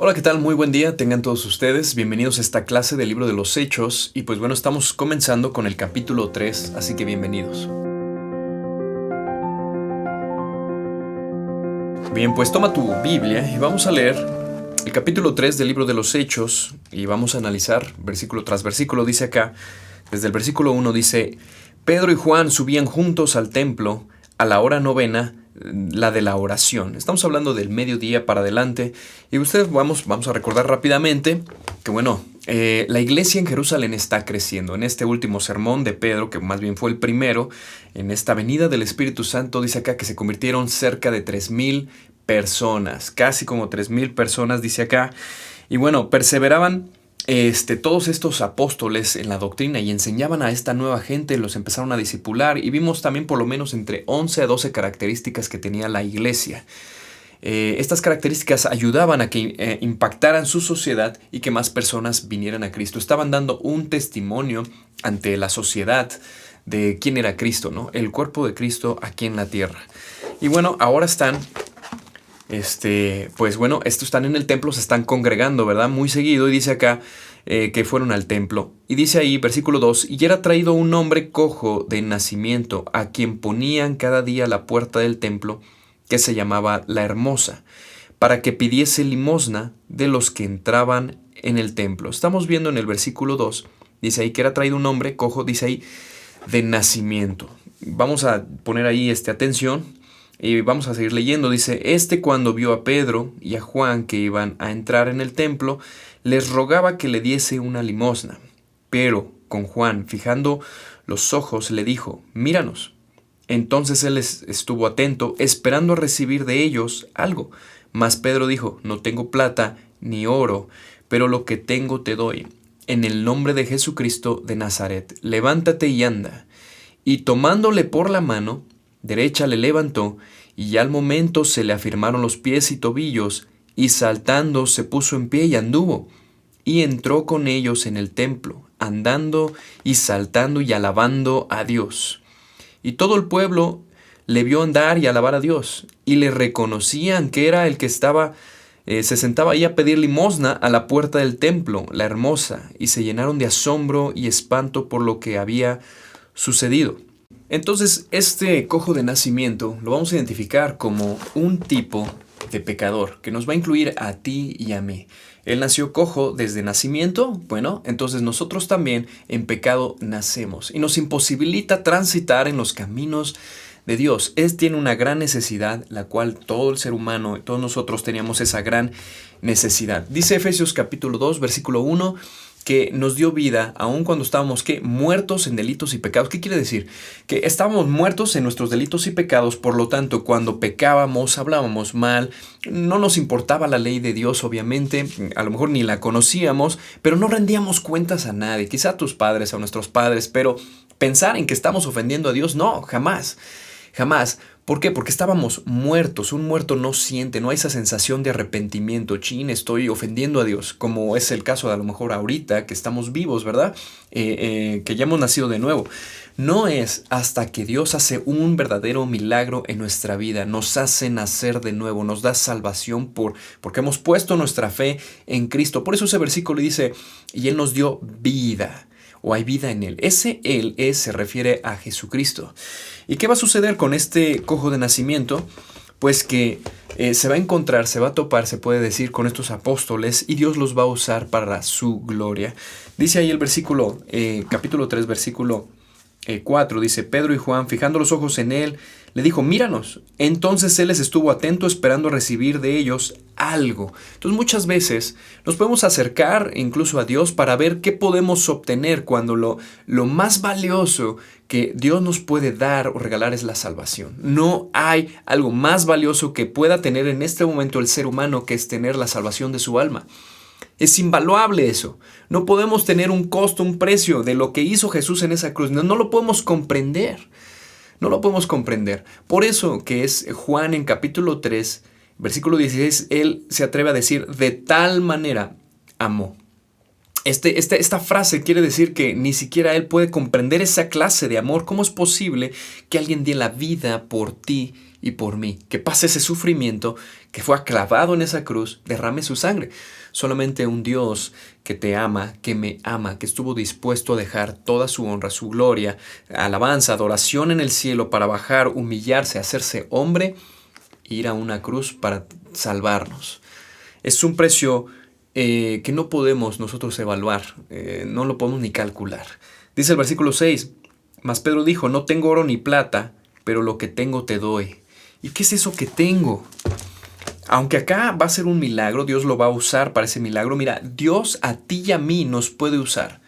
Hola, ¿qué tal? Muy buen día, tengan todos ustedes. Bienvenidos a esta clase del libro de los Hechos. Y pues bueno, estamos comenzando con el capítulo 3, así que bienvenidos. Bien, pues toma tu Biblia y vamos a leer el capítulo 3 del libro de los Hechos y vamos a analizar versículo tras versículo. Dice acá, desde el versículo 1 dice: Pedro y Juan subían juntos al templo a la hora novena, la de la oración. Estamos hablando del mediodía para adelante. Y ustedes vamos a recordar rápidamente que bueno, la iglesia en Jerusalén está creciendo. En este último sermón de Pedro, que más bien fue el primero, en esta venida del Espíritu Santo, dice acá que se convirtieron cerca de 3,000 personas, casi como 3,000 personas, dice acá. Y bueno, perseveraban todos estos apóstoles en la doctrina y enseñaban a esta nueva gente, los empezaron a discipular y vimos también por lo menos entre 11 a 12 características que tenía la iglesia. Estas características ayudaban a que impactaran su sociedad y que más personas vinieran a Cristo. Estaban dando un testimonio ante la sociedad de quién era Cristo, ¿no? El cuerpo de Cristo aquí en la tierra. Y bueno, ahora están pues bueno, estos están en el templo, se están congregando, ¿verdad? Muy seguido, y dice acá que fueron al templo. Y dice ahí, versículo 2, y era traído un hombre cojo de nacimiento, a quien ponían cada día a la puerta del templo, que se llamaba La Hermosa, para que pidiese limosna de los que entraban en el templo. Estamos viendo en el versículo 2, dice ahí que era traído un hombre cojo, dice ahí, de nacimiento. Vamos a poner ahí atención. Y vamos a seguir leyendo. Dice, cuando vio a Pedro y a Juan que iban a entrar en el templo, les rogaba que le diese una limosna. Pero con Juan, fijando los ojos, le dijo, míranos. Entonces él estuvo atento, esperando a recibir de ellos algo. Mas Pedro dijo, no tengo plata ni oro, pero lo que tengo te doy. En el nombre de Jesucristo de Nazaret, levántate y anda. Y tomándole por la mano derecha le levantó, y ya al momento se le afirmaron los pies y tobillos, y saltando se puso en pie y anduvo, y entró con ellos en el templo, andando y saltando y alabando a Dios. Y todo el pueblo le vio andar y alabar a Dios, y le reconocían que era el que se sentaba ahí a pedir limosna a la puerta del templo, La Hermosa, y se llenaron de asombro y espanto por lo que había sucedido. Entonces, este cojo de nacimiento lo vamos a identificar como un tipo de pecador que nos va a incluir a ti y a mí. Él nació cojo desde nacimiento, bueno, entonces nosotros también en pecado nacemos y nos imposibilita transitar en los caminos de Dios. Él tiene una gran necesidad, la cual todo el ser humano, todos nosotros teníamos esa gran necesidad. Dice Efesios capítulo 2, versículo 1, que nos dio vida aun cuando estábamos muertos en delitos y pecados. ¿Qué quiere decir? Que estábamos muertos en nuestros delitos y pecados, por lo tanto, cuando pecábamos, hablábamos mal, no nos importaba la ley de Dios, obviamente, a lo mejor ni la conocíamos, pero no rendíamos cuentas a nadie, quizá a tus padres, a nuestros padres, pero pensar en que estamos ofendiendo a Dios, no, jamás. Jamás. ¿Por qué? Porque estábamos muertos. Un muerto no siente, no hay esa sensación de arrepentimiento. Chin, estoy ofendiendo a Dios, como es el caso de a lo mejor ahorita que estamos vivos, ¿verdad? Que ya hemos nacido de nuevo. No es hasta que Dios hace un verdadero milagro en nuestra vida, nos hace nacer de nuevo, nos da salvación porque hemos puesto nuestra fe en Cristo. Por eso ese versículo dice, y Él nos dio vida. O hay vida en Él. Ese Él se refiere a Jesucristo. ¿Y qué va a suceder con este cojo de nacimiento? Pues que se va a encontrar, se va a topar, se puede decir, con estos apóstoles y Dios los va a usar para su gloria. Dice ahí el versículo, capítulo 3, versículo 4, dice, Pedro y Juan, fijando los ojos en él, le dijo, míranos. Entonces él les estuvo atento esperando recibir de ellos algo. Entonces muchas veces nos podemos acercar incluso a Dios para ver qué podemos obtener cuando lo más valioso que Dios nos puede dar o regalar es la salvación. No hay algo más valioso que pueda tener en este momento el ser humano que es tener la salvación de su alma. Es invaluable eso. No podemos tener un costo, un precio de lo que hizo Jesús en esa cruz. No lo podemos comprender. No lo podemos comprender. Por eso que es Juan en capítulo 3, versículo 16, él se atreve a decir, de tal manera amó. Esta frase quiere decir que ni siquiera él puede comprender esa clase de amor. ¿Cómo es posible que alguien dé la vida por ti y por mí? Que pase ese sufrimiento, que fue clavado en esa cruz, derrame su sangre. Solamente un Dios que te ama, que me ama, que estuvo dispuesto a dejar toda su honra, su gloria, alabanza, adoración en el cielo para bajar, humillarse, hacerse hombre, e ir a una cruz para salvarnos. Es un precio que no podemos nosotros evaluar, no lo podemos ni calcular. Dice el versículo 6, mas Pedro dijo, no tengo oro ni plata, pero lo que tengo te doy. ¿Y qué es eso que tengo? Aunque acá va a ser un milagro, Dios lo va a usar para ese milagro. Mira, Dios a ti y a mí nos puede usar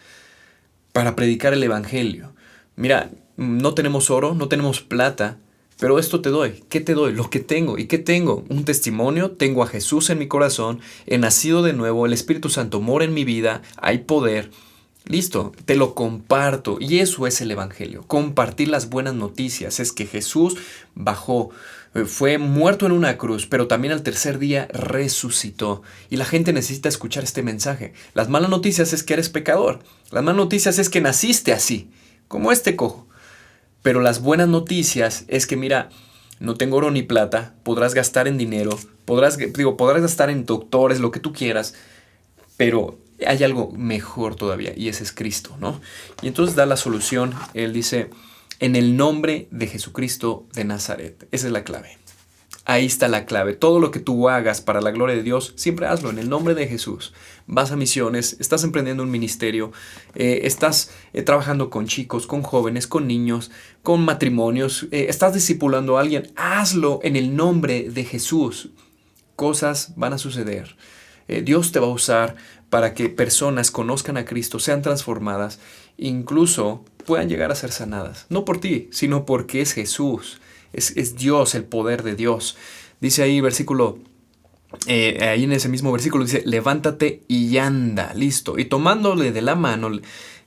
para predicar el evangelio. Mira, no tenemos oro, no tenemos plata, pero esto te doy. ¿Qué te doy? Lo que tengo. ¿Y qué tengo? Un testimonio. Tengo a Jesús en mi corazón. He nacido de nuevo. El Espíritu Santo mora en mi vida. Hay poder. Listo, te lo comparto. Y eso es el evangelio. Compartir las buenas noticias. Es que Jesús bajó. Fue muerto en una cruz, pero también al tercer día resucitó. Y la gente necesita escuchar este mensaje. Las malas noticias es que eres pecador. Las malas noticias es que naciste así, como este cojo. Pero las buenas noticias es que, mira, no tengo oro ni plata, podrás gastar en dinero, podrás gastar en doctores, lo que tú quieras, pero hay algo mejor todavía, y ese es Cristo, ¿no? Y entonces da la solución. Él dice, en el nombre de Jesucristo de Nazaret. Esa es la clave. Ahí está la clave. Todo lo que tú hagas para la gloria de Dios, siempre hazlo en el nombre de Jesús. Vas a misiones, estás emprendiendo un ministerio, estás trabajando con chicos, con jóvenes, con niños, con matrimonios, estás discipulando a alguien. Hazlo en el nombre de Jesús. Cosas van a suceder. Dios te va a usar para que personas conozcan a Cristo, sean transformadas, incluso puedan llegar a ser sanadas. No por ti, sino porque es Jesús. Es Dios, el poder de Dios. Dice ahí ahí en ese mismo versículo dice, levántate y anda, listo. Y tomándole de la mano,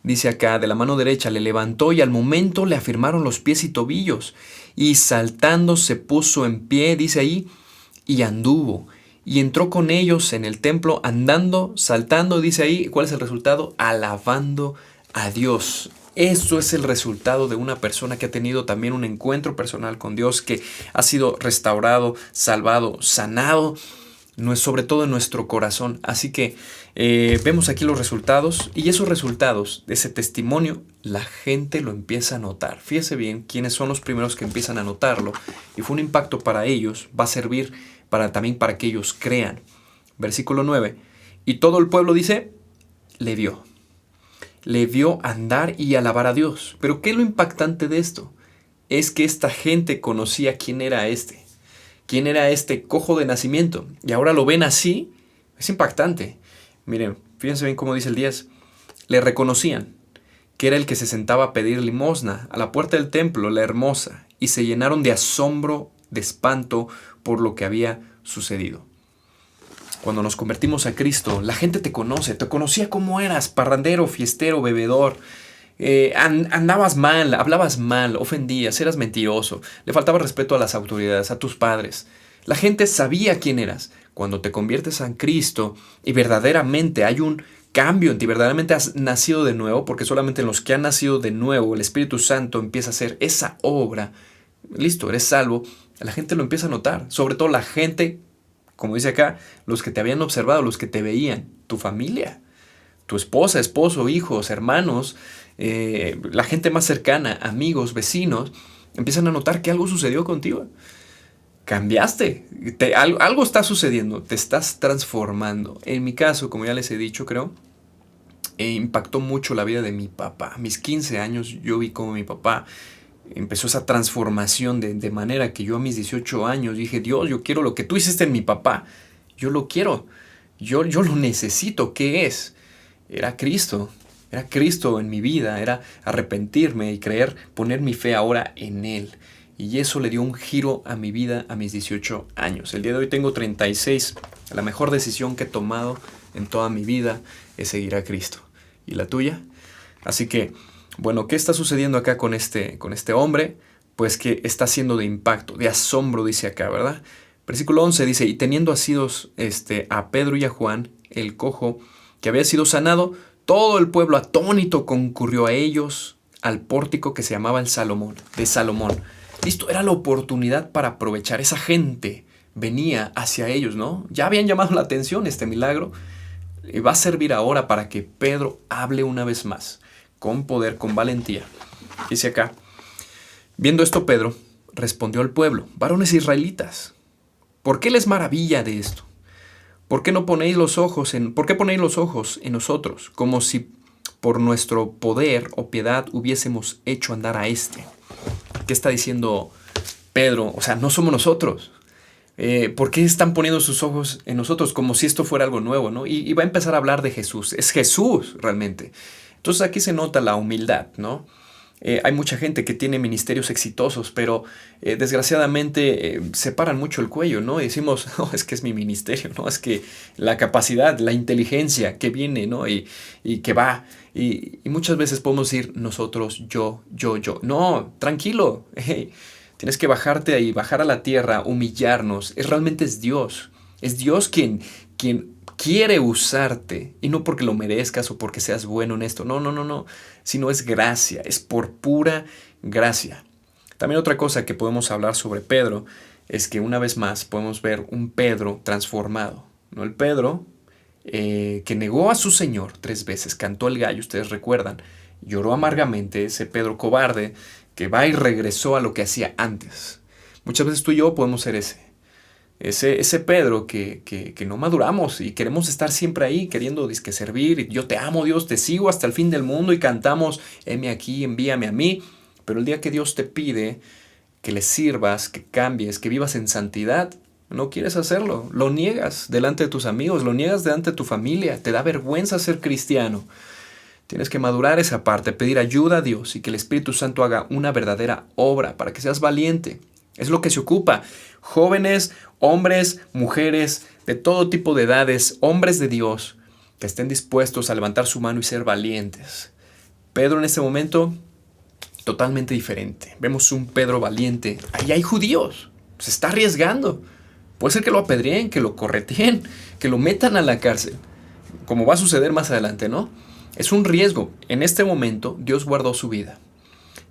dice acá, de la mano derecha, le levantó y al momento le afirmaron los pies y tobillos. Y saltando se puso en pie, dice ahí, y anduvo. Y entró con ellos en el templo, andando, saltando, dice ahí, ¿cuál es el resultado? Alabando a Dios. Eso es el resultado de una persona que ha tenido también un encuentro personal con Dios, que ha sido restaurado, salvado, sanado, sobre todo en nuestro corazón. Así que vemos aquí los resultados, y esos resultados de ese testimonio, la gente lo empieza a notar. Fíjese bien quiénes son los primeros que empiezan a notarlo, y fue un impacto para ellos, va a servir también para que ellos crean. Versículo 9, y todo el pueblo dice, le vio andar y alabar a Dios. Pero ¿qué es lo impactante de esto? Es que esta gente conocía quién era este cojo de nacimiento, y ahora lo ven así. Es impactante. Miren, fíjense bien cómo dice el 10. Le reconocían que era el que se sentaba a pedir limosna a la puerta del templo, la hermosa, y se llenaron de asombro, de espanto por lo que había sucedido. Cuando nos convertimos a Cristo, la gente te conocía como eras, parrandero, fiestero, bebedor. Andabas mal, hablabas mal, ofendías, eras mentiroso, le faltaba respeto a las autoridades, a tus padres. La gente sabía quién eras. Cuando te conviertes a Cristo y verdaderamente hay un cambio en ti, verdaderamente has nacido de nuevo, porque solamente en los que han nacido de nuevo el Espíritu Santo empieza a hacer esa obra. Listo, eres salvo. La gente lo empieza a notar, sobre todo la gente, como dice acá, los que te habían observado, los que te veían, tu familia, tu esposa, esposo, hijos, hermanos, la gente más cercana, amigos, vecinos, empiezan a notar que algo sucedió contigo. Cambiaste, algo está sucediendo, te estás transformando. En mi caso, como ya les he dicho, creo, impactó mucho la vida de mi papá. A mis 15 años yo vi cómo mi papá empezó esa transformación de manera que yo a mis 18 años dije, Dios, yo quiero lo que tú hiciste en mi papá. Yo lo quiero. Yo lo necesito. ¿Qué es? Era Cristo. Era Cristo en mi vida. Era arrepentirme y poner mi fe ahora en Él. Y eso le dio un giro a mi vida a mis 18 años. El día de hoy tengo 36. La mejor decisión que he tomado en toda mi vida es seguir a Cristo. ¿Y la tuya? Así que, bueno, ¿qué está sucediendo acá con este hombre? Pues que está siendo de impacto, de asombro, dice acá, ¿verdad? Versículo 11 dice, y teniendo asidos a Pedro y a Juan, el cojo, que había sido sanado, todo el pueblo atónito concurrió a ellos al pórtico que se llamaba de Salomón. Listo, era la oportunidad para aprovechar esa gente. venía hacia ellos, ¿no? Ya habían llamado la atención este milagro y va a servir ahora para que Pedro hable una vez más, con poder, con valentía. Dice acá, viendo esto Pedro respondió al pueblo, varones israelitas, ¿por qué les maravilla de esto? ¿Por qué ponéis los ojos en nosotros, como si por nuestro poder o piedad hubiésemos hecho andar a este? ¿Qué está diciendo Pedro? O sea, no somos nosotros. ¿Por qué están poniendo sus ojos en nosotros como si esto fuera algo nuevo, ¿no? Y va a empezar a hablar de Jesús. Es Jesús realmente. Entonces aquí se nota la humildad, ¿no? Hay mucha gente que tiene ministerios exitosos, pero desgraciadamente separan mucho el cuello, ¿no? Y decimos, no, es que es mi ministerio, ¿no? Es que la capacidad, la inteligencia que viene, ¿no? Y que va. Y muchas veces podemos decir nosotros, yo. No, tranquilo. Hey, tienes que bajarte ahí, bajar a la tierra, humillarnos. Realmente es Dios. Es Dios quien quiere usarte, y no porque lo merezcas o porque seas bueno en esto, no, sino es gracia, es por pura gracia. También otra cosa que podemos hablar sobre Pedro es que una vez más podemos ver un Pedro transformado, ¿no? El Pedro que negó a su Señor 3 veces, cantó el gallo, ustedes recuerdan, lloró amargamente, ese Pedro cobarde que va y regresó a lo que hacía antes. Muchas veces tú y yo podemos ser ese Pedro que no maduramos y queremos estar siempre ahí queriendo disque servir. Yo te amo, Dios, te sigo hasta el fin del mundo y cantamos, heme aquí, envíame a mí. Pero el día que Dios te pide que le sirvas, que cambies, que vivas en santidad, no quieres hacerlo. Lo niegas delante de tus amigos, lo niegas delante de tu familia. Te da vergüenza ser cristiano. Tienes que madurar esa parte, pedir ayuda a Dios y que el Espíritu Santo haga una verdadera obra para que seas valiente. Es lo que se ocupa. Jóvenes, hombres, mujeres, de todo tipo de edades, hombres de Dios, que estén dispuestos a levantar su mano y ser valientes. Pedro en este momento, totalmente diferente. Vemos un Pedro valiente. Ahí hay judíos. Se está arriesgando. Puede ser que lo apedreen, que lo correteen, que lo metan a la cárcel. Como va a suceder más adelante, ¿no? Es un riesgo. En este momento, Dios guardó su vida.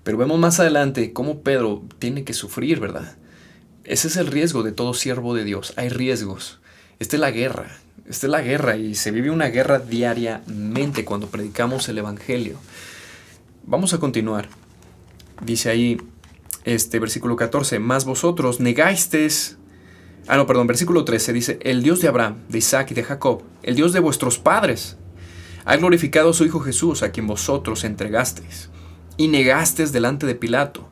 Pero vemos más adelante cómo Pedro tiene que sufrir, ¿verdad? Ese es el riesgo de todo siervo de Dios. Hay riesgos. Esta es la guerra y se vive una guerra diariamente cuando predicamos el Evangelio. Vamos a continuar. Dice ahí, versículo 14, mas vosotros negasteis... versículo 13 dice, el Dios de Abraham, de Isaac y de Jacob, el Dios de vuestros padres, ha glorificado a su Hijo Jesús, a quien vosotros entregasteis. Y negasteis delante de Pilato,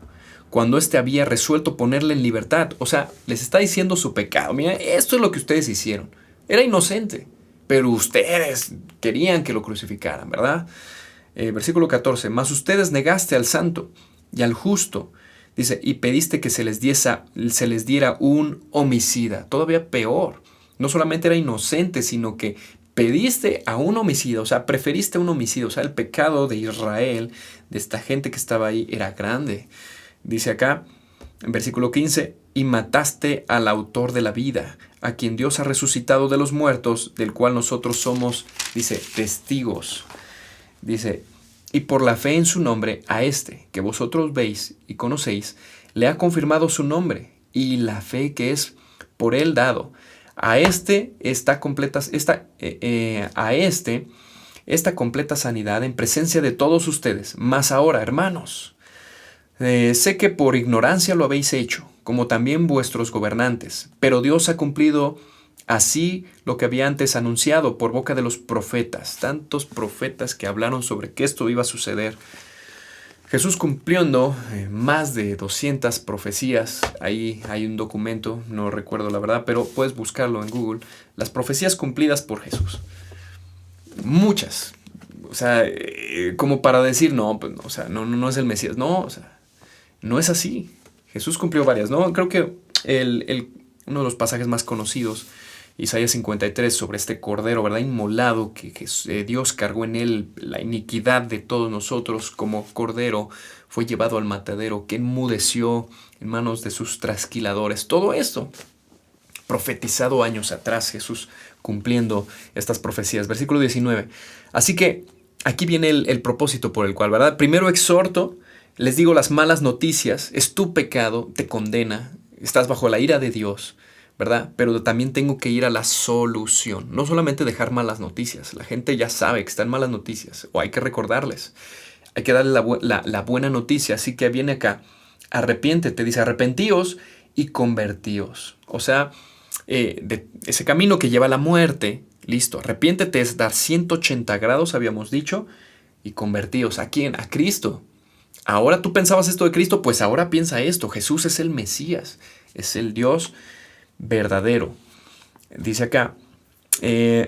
cuando éste había resuelto ponerle en libertad. O sea, les está diciendo su pecado. Mira, esto es lo que ustedes hicieron. Era inocente, pero ustedes querían que lo crucificaran, ¿verdad? Versículo 14, mas ustedes negaste al santo y al justo, dice, y pediste que se les diera un homicida. Todavía peor. No solamente era inocente, sino que pediste a un homicida, o sea, preferiste a un homicida. O sea, el pecado de Israel, de esta gente que estaba ahí, era grande. Dice acá, en versículo 15, y mataste al autor de la vida, a quien Dios ha resucitado de los muertos, del cual nosotros somos, dice, testigos. Dice, y por la fe en su nombre, a este que vosotros veis y conocéis, le ha confirmado su nombre, y la fe que es por él dado. Esta completa sanidad en presencia de todos ustedes. Mas ahora, hermanos, sé que por ignorancia lo habéis hecho, como también vuestros gobernantes, pero Dios ha cumplido así lo que había antes anunciado por boca de los profetas, tantos profetas que hablaron sobre que esto iba a suceder. Jesús cumpliendo más de 200 profecías. Ahí hay un documento, no recuerdo la verdad, pero puedes buscarlo en Google. Las profecías cumplidas por Jesús. Muchas. O sea, como para decir, no, pues, o sea, no es el Mesías. No, o sea, no es así. Jesús cumplió varias, ¿no? Creo que uno de los pasajes más conocidos, Isaías 53, sobre este cordero, ¿verdad? Inmolado, que Dios cargó en él la iniquidad de todos nosotros como cordero, fue llevado al matadero, que enmudeció en manos de sus trasquiladores. Todo esto profetizado años atrás, Jesús cumpliendo estas profecías. Versículo 19. Así que aquí viene el propósito por el cual, ¿verdad? Primero exhorto, les digo las malas noticias, es tu pecado, te condena, estás bajo la ira de Dios. ¿verdad? Pero también tengo que ir a la solución. No solamente dejar malas noticias. La gente ya sabe que están malas noticias o hay que recordarles. Hay que darle la buena noticia. Así que viene acá, arrepiéntete, dice arrepentíos y convertíos. O sea, de ese camino que lleva a la muerte, listo, arrepiéntete es dar 180 grados, habíamos dicho, y convertíos. ¿A quién? A Cristo. Ahora tú pensabas esto de Cristo, pues ahora piensa esto. Jesús es el Mesías, es el Dios verdadero. Dice acá,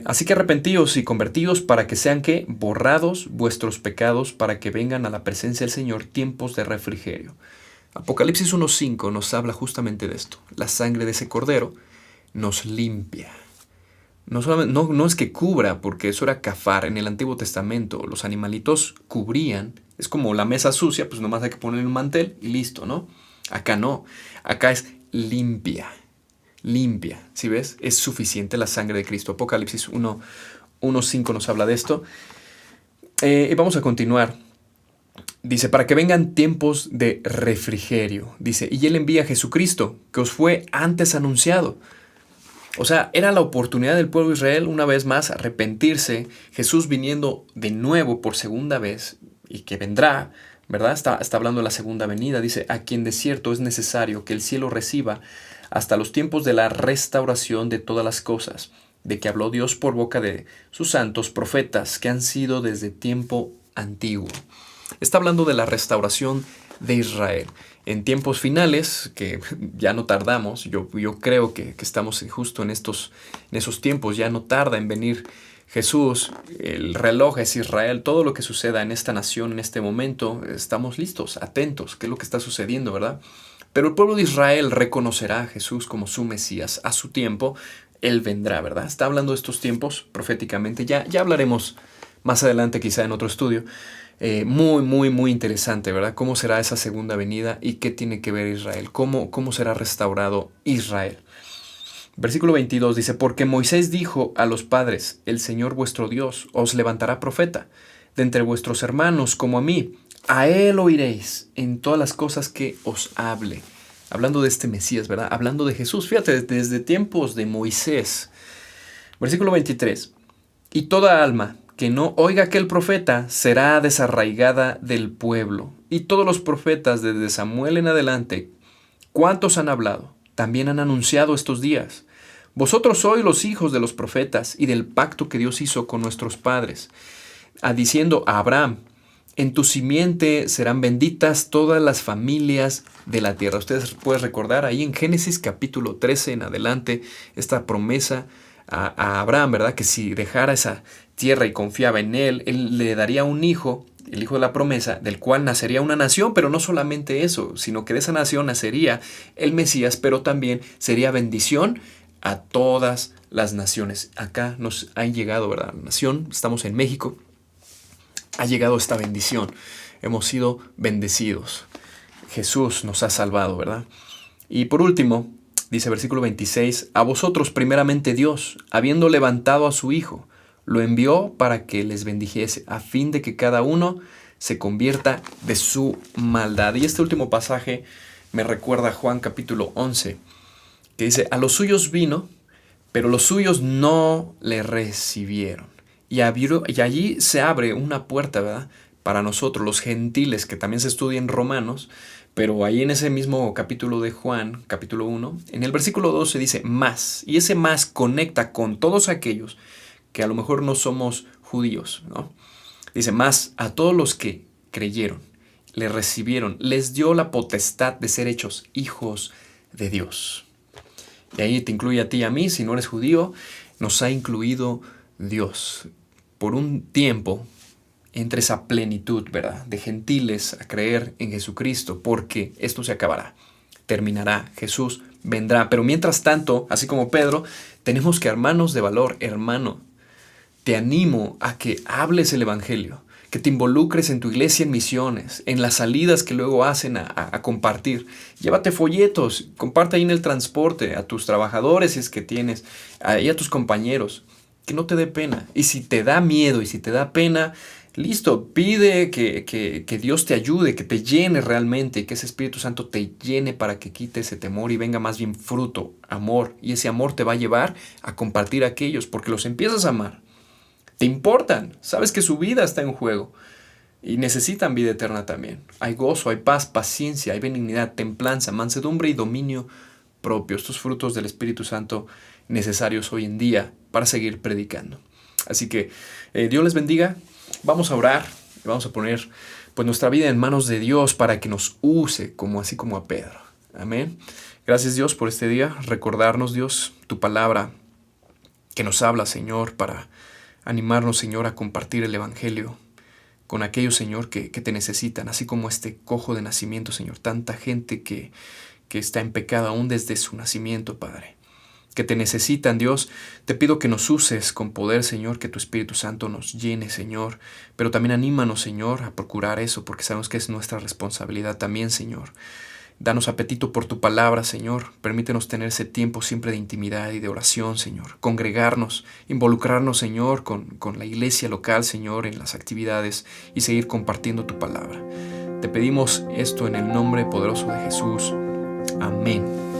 así que arrepentíos y convertíos para que sean que borrados vuestros pecados, para que vengan a la presencia del Señor tiempos de refrigerio. Apocalipsis 1:5 nos habla justamente de esto. La sangre de ese cordero nos limpia. No es que cubra, porque eso era cafar. En el Antiguo Testamento los animalitos cubrían. Es como la mesa sucia, pues nomás hay que ponerle un mantel y listo, ¿no? Acá no. Acá es limpia. Limpia, ¿sí ves? Es suficiente la sangre de Cristo. Apocalipsis 1:5 nos habla de esto. Y vamos a continuar. Dice, para que vengan tiempos de refrigerio. Dice, y Él envía a Jesucristo, que os fue antes anunciado. O sea, era la oportunidad del pueblo de Israel una vez más arrepentirse. Jesús viniendo de nuevo por segunda vez y que vendrá, ¿verdad? Está hablando de la segunda venida. Dice, a quien de cierto es necesario que el cielo reciba hasta los tiempos de la restauración de todas las cosas, de que habló Dios por boca de sus santos profetas que han sido desde tiempo antiguo. Está hablando de la restauración de Israel. En tiempos finales, que ya no tardamos, yo creo que estamos justo en esos tiempos, ya no tarda en venir Jesús, el reloj es Israel, todo lo que suceda en esta nación, en este momento, estamos listos, atentos, qué es lo que está sucediendo, ¿verdad? Pero el pueblo de Israel reconocerá a Jesús como su Mesías. A su tiempo, Él vendrá, ¿verdad? Está hablando de estos tiempos proféticamente. Ya hablaremos más adelante, quizá en otro estudio. Muy interesante, ¿verdad? ¿Cómo será esa segunda venida y qué tiene que ver Israel? ¿Cómo será restaurado Israel? Versículo 22 dice, porque Moisés dijo a los padres, el Señor vuestro Dios os levantará profeta de entre vuestros hermanos como a mí. A Él oiréis en todas las cosas que os hable. Hablando de este Mesías, ¿verdad? Hablando de Jesús. Fíjate, desde tiempos de Moisés. Versículo 23. Y toda alma que no oiga aquel profeta será desarraigada del pueblo. Y todos los profetas desde Samuel en adelante, ¿cuántos han hablado? También han anunciado estos días. Vosotros sois los hijos de los profetas y del pacto que Dios hizo con nuestros padres, diciendo a Abraham, en tu simiente serán benditas todas las familias de la tierra. Ustedes pueden recordar ahí en Génesis capítulo 13 en adelante esta promesa a Abraham, ¿verdad? Que si dejara esa tierra y confiaba en él le daría un hijo, el hijo de la promesa, del cual nacería una nación, pero no solamente eso, sino que de esa nación nacería el Mesías, pero también sería bendición a todas las naciones. Acá nos ha llegado, ¿verdad? Nación, estamos en México. Ha llegado esta bendición. Hemos sido bendecidos. Jesús nos ha salvado, ¿verdad? Y por último, dice versículo 26, a vosotros primeramente Dios, habiendo levantado a su Hijo, lo envió para que les bendijese, a fin de que cada uno se convierta de su maldad. Y este último pasaje me recuerda a Juan capítulo 11, que dice, a los suyos vino, pero los suyos no le recibieron. Y allí se abre una puerta, ¿verdad? Para nosotros, los gentiles, que también se estudia en Romanos, pero ahí en ese mismo capítulo de Juan, capítulo 1, en el versículo 12 dice más, y ese más conecta con todos aquellos que a lo mejor no somos judíos, ¿no? Dice, más a todos los que creyeron, le recibieron, les dio la potestad de ser hechos hijos de Dios. Y ahí te incluye a ti y a mí, si no eres judío, nos ha incluido Dios. Por un tiempo, entre esa plenitud, ¿verdad?, de gentiles a creer en Jesucristo, porque esto se acabará, terminará, Jesús vendrá. Pero mientras tanto, así como Pedro, tenemos que armarnos de valor. Hermano, te animo a que hables el Evangelio, que te involucres en tu iglesia en misiones, en las salidas que luego hacen a compartir. Llévate folletos, comparte ahí en el transporte a tus trabajadores si es que tienes, ahí a tus compañeros. que no te dé pena. Y si te da miedo y si te da pena, listo, pide que Dios te ayude, que te llene realmente, que ese Espíritu Santo te llene para que quite ese temor y venga más bien fruto, amor. Y ese amor te va a llevar a compartir a aquellos, porque los empiezas a amar. Te importan, sabes que su vida está en juego y necesitan vida eterna también. Hay gozo, hay paz, paciencia, hay benignidad, templanza, mansedumbre y dominio propio. Estos frutos del Espíritu Santo necesarios hoy en día para seguir predicando. Así que Dios les bendiga. Vamos a orar, vamos a poner pues nuestra vida en manos de Dios para que nos use así como a Pedro. Amén. Gracias Dios por este día. Recordarnos Dios tu palabra que nos habla, Señor, para animarnos, Señor, a compartir el Evangelio con aquellos, Señor, que te necesitan, así como este cojo de nacimiento, Señor. Tanta gente que está en pecado aún desde su nacimiento, Padre. Que te necesitan, Dios. Te pido que nos uses con poder, Señor, que tu Espíritu Santo nos llene, Señor. Pero también anímanos, Señor, a procurar eso, porque sabemos que es nuestra responsabilidad también, Señor. Danos apetito por tu palabra, Señor. Permítenos tener ese tiempo siempre de intimidad y de oración, Señor. Congregarnos, involucrarnos, Señor, con la iglesia local, Señor, en las actividades y seguir compartiendo tu palabra. Te pedimos esto en el nombre poderoso de Jesús. Amén.